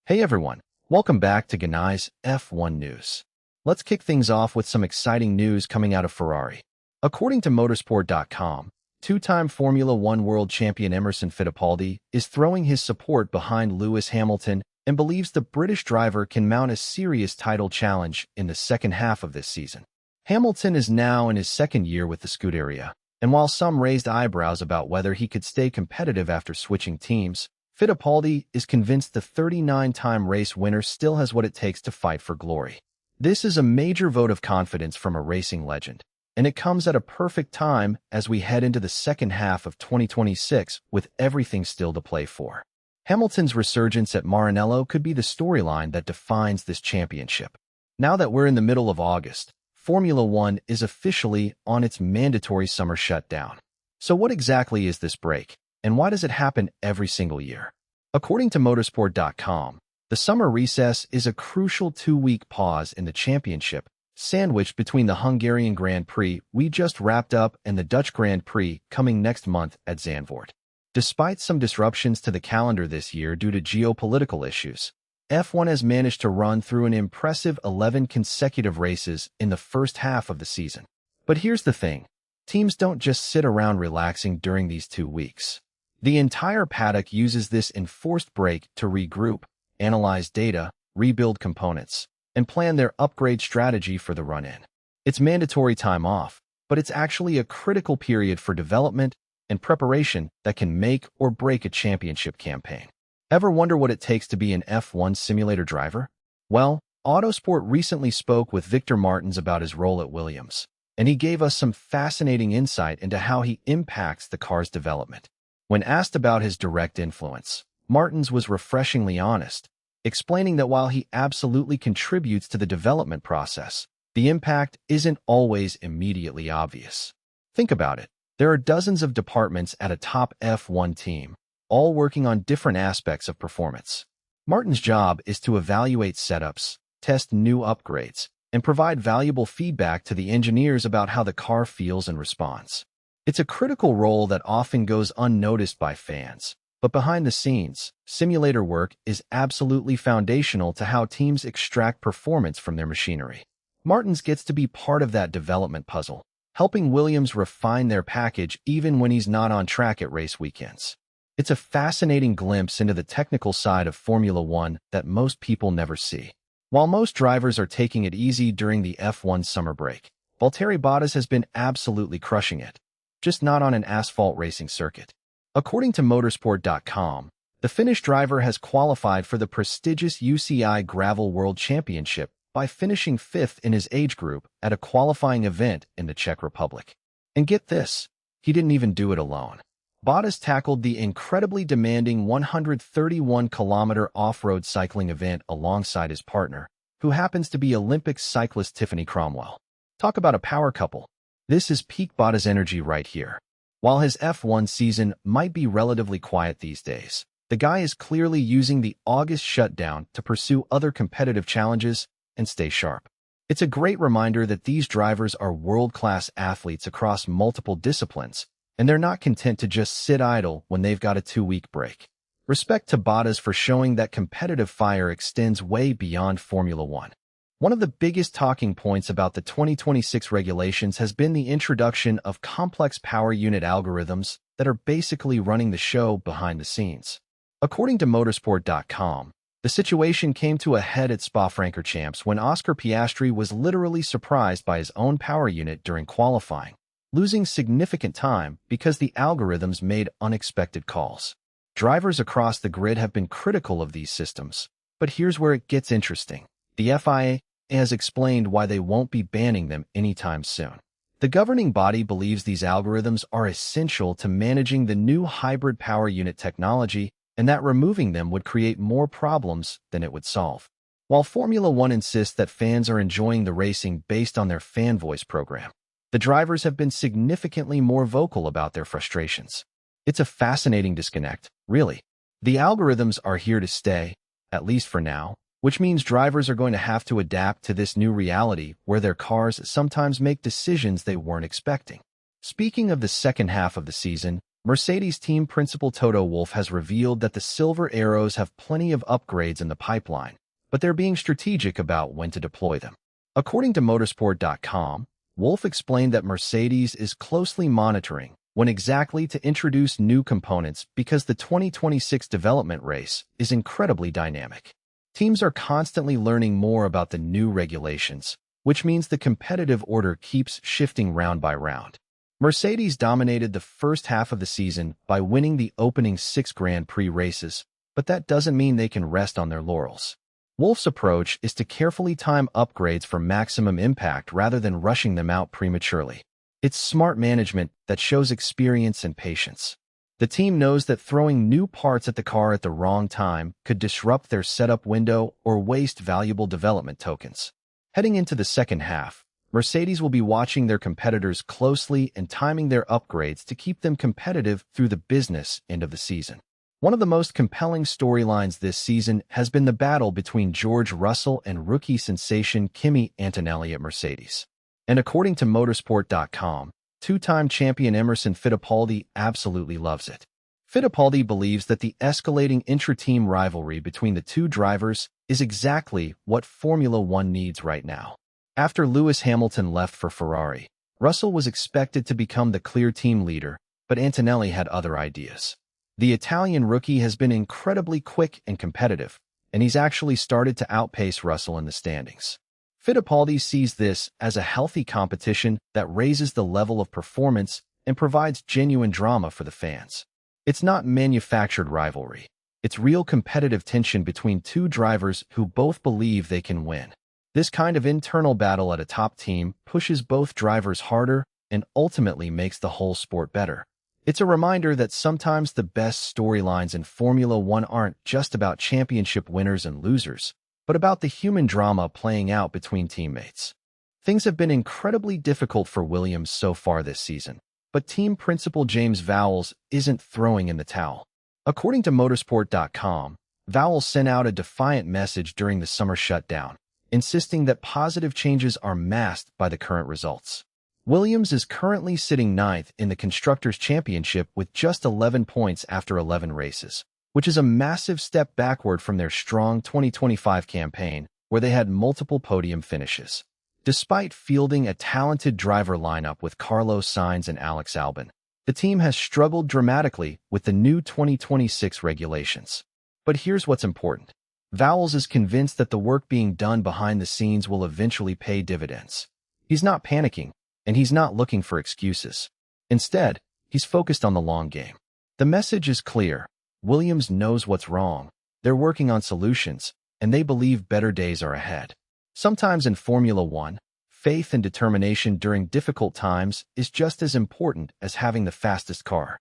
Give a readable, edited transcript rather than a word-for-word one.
Hey everyone, welcome back to Genai's F1 News. Let's kick things off with some exciting news coming out of Ferrari. According to motorsport.com, two-time Formula One world champion Emerson Fittipaldi is throwing his support behind Lewis Hamilton and believes the British driver can mount a serious title challenge in the second half of this season. Hamilton is now in his second year with the Scuderia, and while some raised eyebrows about whether he could stay competitive after switching teams, Fittipaldi is convinced the 39-time race winner still has what it takes to fight for glory. This is a major vote of confidence from a racing legend, and it comes at a perfect time as we head into the second half of 2026 with everything still to play for. Hamilton's resurgence at Maranello could be the storyline that defines this championship. Now that we're in the middle of August, Formula One is officially on its mandatory summer shutdown. So what exactly is this break? And why does it happen every single year? According to motorsport.com, the summer recess is a crucial two-week pause in the championship, sandwiched between the Hungarian Grand Prix we just wrapped up and the Dutch Grand Prix coming next month at Zandvoort. Despite some disruptions to the calendar this year due to geopolitical issues, F1 has managed to run through an impressive 11 consecutive races in the first half of the season. But here's the thing. Teams don't just sit around relaxing during these 2 weeks. The entire paddock uses this enforced break to regroup, analyze data, rebuild components, and plan their upgrade strategy for the run-in. It's mandatory time off, but it's actually a critical period for development and preparation that can make or break a championship campaign. Ever wonder what it takes to be an F1 simulator driver? Well, Autosport recently spoke with Victor Martins about his role at Williams, and he gave us some fascinating insight into how he impacts the car's development. When asked about his direct influence, Martins was refreshingly honest, explaining that while he absolutely contributes to the development process, the impact isn't always immediately obvious. Think about it. There are dozens of departments at a top F1 team, all working on different aspects of performance. Martins' job is to evaluate setups, test new upgrades, and provide valuable feedback to the engineers about how the car feels and responds. It's a critical role that often goes unnoticed by fans, but behind the scenes, simulator work is absolutely foundational to how teams extract performance from their machinery. Martins gets to be part of that development puzzle, helping Williams refine their package even when he's not on track at race weekends. It's a fascinating glimpse into the technical side of Formula One that most people never see. While most drivers are taking it easy during the F1 summer break, Valtteri Bottas has been absolutely crushing it, just not on an asphalt racing circuit. According to motorsport.com, the Finnish driver has qualified for the prestigious UCI Gravel World Championship by finishing 5th in his age group at a qualifying event in the Czech Republic. And get this, he didn't even do it alone. Bottas tackled the incredibly demanding 131-kilometer off-road cycling event alongside his partner, who happens to be Olympic cyclist Tiffany Cromwell. Talk about a power couple. This is peak Bottas energy right here. While his F1 season might be relatively quiet these days, the guy is clearly using the August shutdown to pursue other competitive challenges and stay sharp. It's a great reminder that these drivers are world-class athletes across multiple disciplines, and they're not content to just sit idle when they've got a 2-week break. Respect to Bottas for showing that competitive fire extends way beyond Formula One. One of the biggest talking points about the 2026 regulations has been the introduction of complex power unit algorithms that are basically running the show behind the scenes. According to motorsport.com, the situation came to a head at Spa-Francorchamps when Oscar Piastri was literally surprised by his own power unit during qualifying, losing significant time because the algorithms made unexpected calls. Drivers across the grid have been critical of these systems, but here's where it gets interesting. The FIA has explained why they won't be banning them anytime soon. The governing body believes these algorithms are essential to managing the new hybrid power unit technology and that removing them would create more problems than it would solve. While Formula One insists that fans are enjoying the racing based on their fan voice program, the drivers have been significantly more vocal about their frustrations. It's a fascinating disconnect, really. The algorithms are here to stay, at least for now, which means drivers are going to have to adapt to this new reality where their cars sometimes make decisions they weren't expecting. Speaking of the second half of the season, Mercedes team principal Toto Wolff has revealed that the Silver Arrows have plenty of upgrades in the pipeline, but they're being strategic about when to deploy them. According to motorsport.com, Wolff explained that Mercedes is closely monitoring when exactly to introduce new components because the 2026 development race is incredibly dynamic. Teams are constantly learning more about the new regulations, which means the competitive order keeps shifting round by round. Mercedes dominated the first half of the season by winning the opening 6 Grand Prix races, but that doesn't mean they can rest on their laurels. Wolff's approach is to carefully time upgrades for maximum impact rather than rushing them out prematurely. It's smart management that shows experience and patience. The team knows that throwing new parts at the car at the wrong time could disrupt their setup window or waste valuable development tokens. Heading into the second half, Mercedes will be watching their competitors closely and timing their upgrades to keep them competitive through the business end of the season. One of the most compelling storylines this season has been the battle between George Russell and rookie sensation Kimi Antonelli at Mercedes. And according to motorsport.com, two-time champion Emerson Fittipaldi absolutely loves it. Fittipaldi believes that the escalating intra-team rivalry between the two drivers is exactly what Formula One needs right now. After Lewis Hamilton left for Ferrari, Russell was expected to become the clear team leader, but Antonelli had other ideas. The Italian rookie has been incredibly quick and competitive, and he's actually started to outpace Russell in the standings. Fittipaldi sees this as a healthy competition that raises the level of performance and provides genuine drama for the fans. It's not manufactured rivalry. It's real competitive tension between two drivers who both believe they can win. This kind of internal battle at a top team pushes both drivers harder and ultimately makes the whole sport better. It's a reminder that sometimes the best storylines in Formula One aren't just about championship winners and losers, but about the human drama playing out between teammates. Things have been incredibly difficult for Williams so far this season, but team principal James Vowles isn't throwing in the towel. According to motorsport.com, Vowles sent out a defiant message during the summer shutdown, insisting that positive changes are masked by the current results. Williams is currently sitting 9th in the Constructors' Championship with just 11 points after 11 races, which is a massive step backward from their strong 2025 campaign, where they had multiple podium finishes. Despite fielding a talented driver lineup with Carlos Sainz and Alex Albon, the team has struggled dramatically with the new 2026 regulations. But here's what's important. Vowles is convinced that the work being done behind the scenes will eventually pay dividends. He's not panicking, and he's not looking for excuses. Instead, he's focused on the long game. The message is clear. Williams knows what's wrong. They're working on solutions, and they believe better days are ahead. Sometimes in Formula One, faith and determination during difficult times is just as important as having the fastest car.